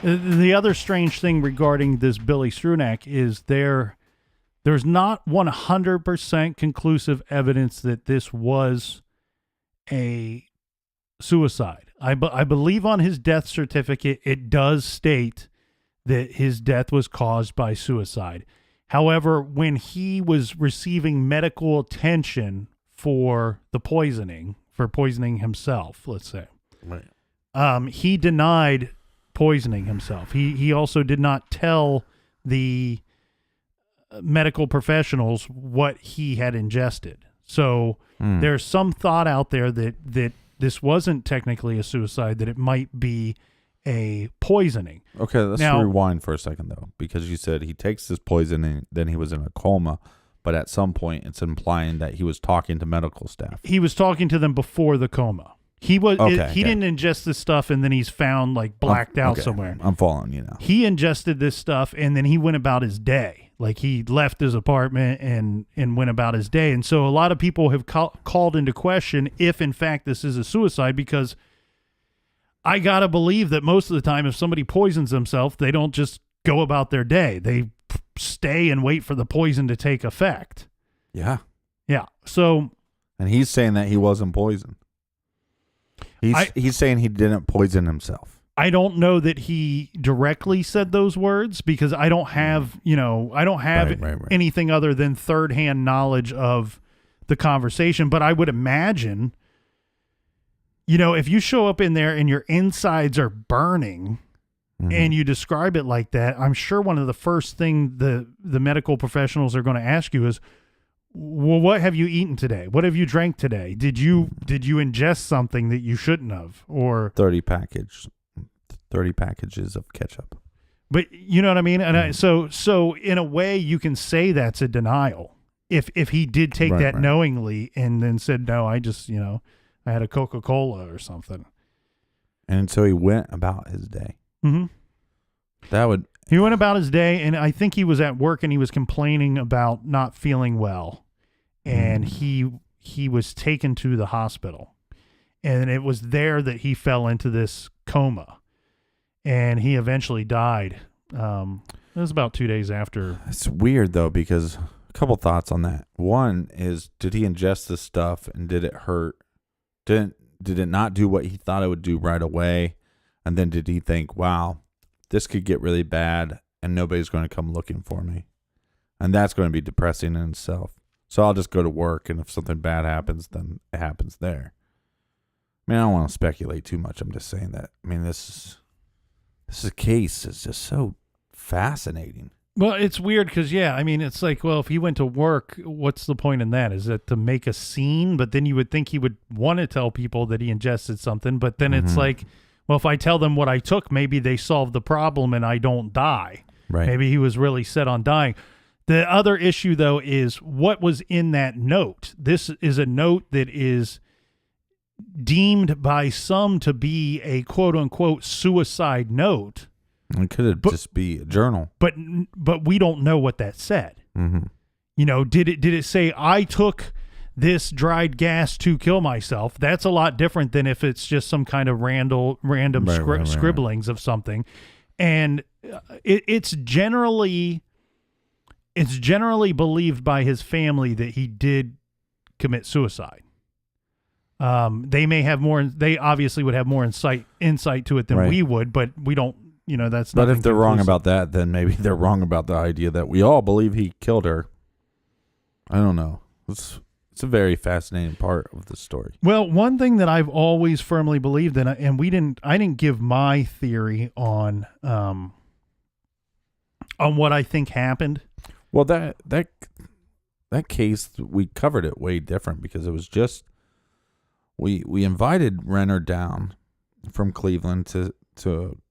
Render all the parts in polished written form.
The other strange thing regarding this Billy Strunak is there's not 100% conclusive evidence that this was a suicide. I believe on his death certificate, it does state that his death was caused by suicide. However, when he was receiving medical attention for poisoning himself, let's say, Right. he denied poisoning himself. He also did not tell the medical professionals what he had ingested. So there's some thought out there that this wasn't technically a suicide, that it might be a poisoning. Okay, let's Now- rewind for a second, though, because you said he takes this poison and then he was in a coma, but at some point it's implying that he was talking to medical staff. He was talking to them before the coma. He didn't ingest this stuff and then he's found like blacked out Okay, somewhere. I'm following you now. He ingested this stuff and then he went about his day. Like he left his apartment and went about his day. And so a lot of people have called into question if in fact this is a suicide, because I got to believe that most of the time if somebody poisons themselves, they don't just go about their day. They stay and wait for the poison to take effect. Yeah. Yeah. So And he's saying that he wasn't poisoned. He's saying he didn't poison himself. I don't know that he directly said those words, because I don't have, Right. anything other than third-hand knowledge of the conversation. But I would imagine, if you show up in there and your insides are burning and you describe it like that, I'm sure one of the first thing the medical professionals are going to ask you is, well, what have you eaten today? What have you drank today? Did you ingest something that you shouldn't have? Or 30 packages of ketchup. But you know what I mean? And so in a way you can say that's a denial. If he did take that knowingly and then said, no, I just, I had a Coca-Cola or something. And so he went about his day. Mm-hmm. He went about his day, and I think he was at work and he was complaining about not feeling well. And he was taken to the hospital. And it was there that he fell into this coma. And he eventually died. It was about 2 days after. It's weird, though, because a couple thoughts on that. One is, did he ingest this stuff and did it hurt? Did it not do what he thought it would do right away? And then did he think, wow, this could get really bad and nobody's going to come looking for me? And that's going to be depressing in itself. So I'll just go to work, and if something bad happens, then it happens there. I mean, I don't want to speculate too much. I'm just saying that. I mean, this case is just so fascinating. Well, it's weird because, it's like, well, if he went to work, what's the point in that? Is it to make a scene? But then you would think he would want to tell people that he ingested something. But then it's like, well, if I tell them what I took, maybe they solve the problem and I don't die. Right. Maybe he was really set on dying. The other issue, though, is what was in that note. This is a note that is deemed by some to be a quote-unquote suicide note. It could just be a journal. But we don't know what that said. Mm-hmm. Did it say, I took this dried gas to kill myself? That's a lot different than if it's just some kind of random scribblings of something. And it's generally believed by his family that he did commit suicide. They may have more. They obviously would have more insight to it than we would, but we don't. That's. But if they're wrong about that, then maybe they're wrong about the idea that we all believe he killed her. I don't know. It's a very fascinating part of the story. Well, one thing that I've always firmly believed in, and I didn't give my theory on what I think happened. Well, that case, we covered it way different because it was just we invited Renner down from Cleveland to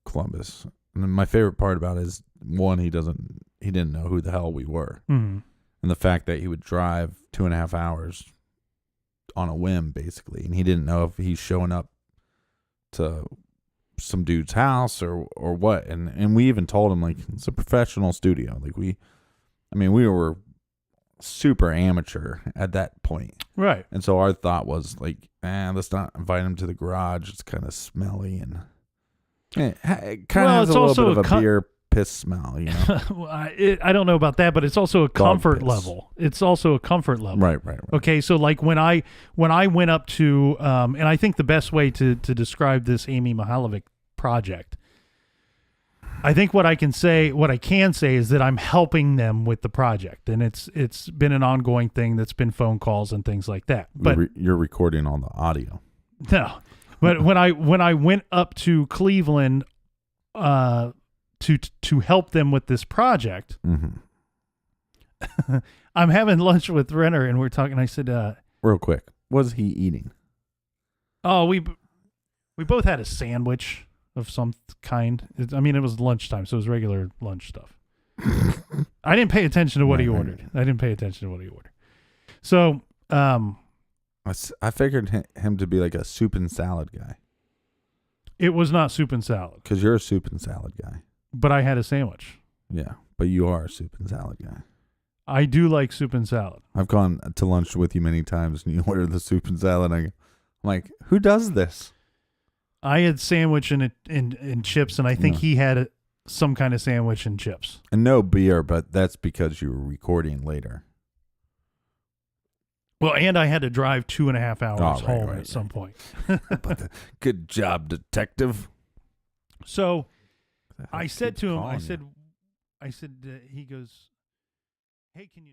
Columbus. And my favorite part about it is, one, he didn't know who the hell we were. Mm-hmm. And the fact that he would drive 2.5 hours on a whim, basically, and he didn't know if he's showing up to some dude's house or what. And we even told him, like, it's a professional studio. Like, we were super amateur at that point. Right. And so our thought was, like, let's not invite him to the garage. It's kind of smelly and It kind Well, of has it's a little also bit of a a beer piss smell, you know. Well, I don't know about that, but it's also a comfort piss. level. It's also a comfort level. Right. Okay, so like when I went up to and I think the best way to describe this Amy Mihalovic project, I think what I can say is that I'm helping them with the project, and it's been an ongoing thing that's been phone calls and things like that. But You're recording all the audio. no, but when I went up to Cleveland, to help them with this project, Mm-hmm. I'm having lunch with Renner, and we're talking. I said, Real quick, what is he eating? "Oh, we both had a sandwich of some kind. It was lunchtime, so it was regular lunch stuff. I didn't pay attention to what he ordered. So, I figured him to be like a soup and salad guy, it was not soup and salad, because you're a soup and salad guy. but I had a sandwich. Yeah, but you are a soup and salad guy. I do like soup and salad. I've gone to lunch with you many times, and you order the soup and salad. And I'm like, who does this? I had sandwich and chips, and I think he had some kind of sandwich and chips. And no beer, but that's because you were recording later. Well, and I had to drive 2.5 hours home at some point. Good job, detective. So I said to him, Calling you. he goes, "Hey, can you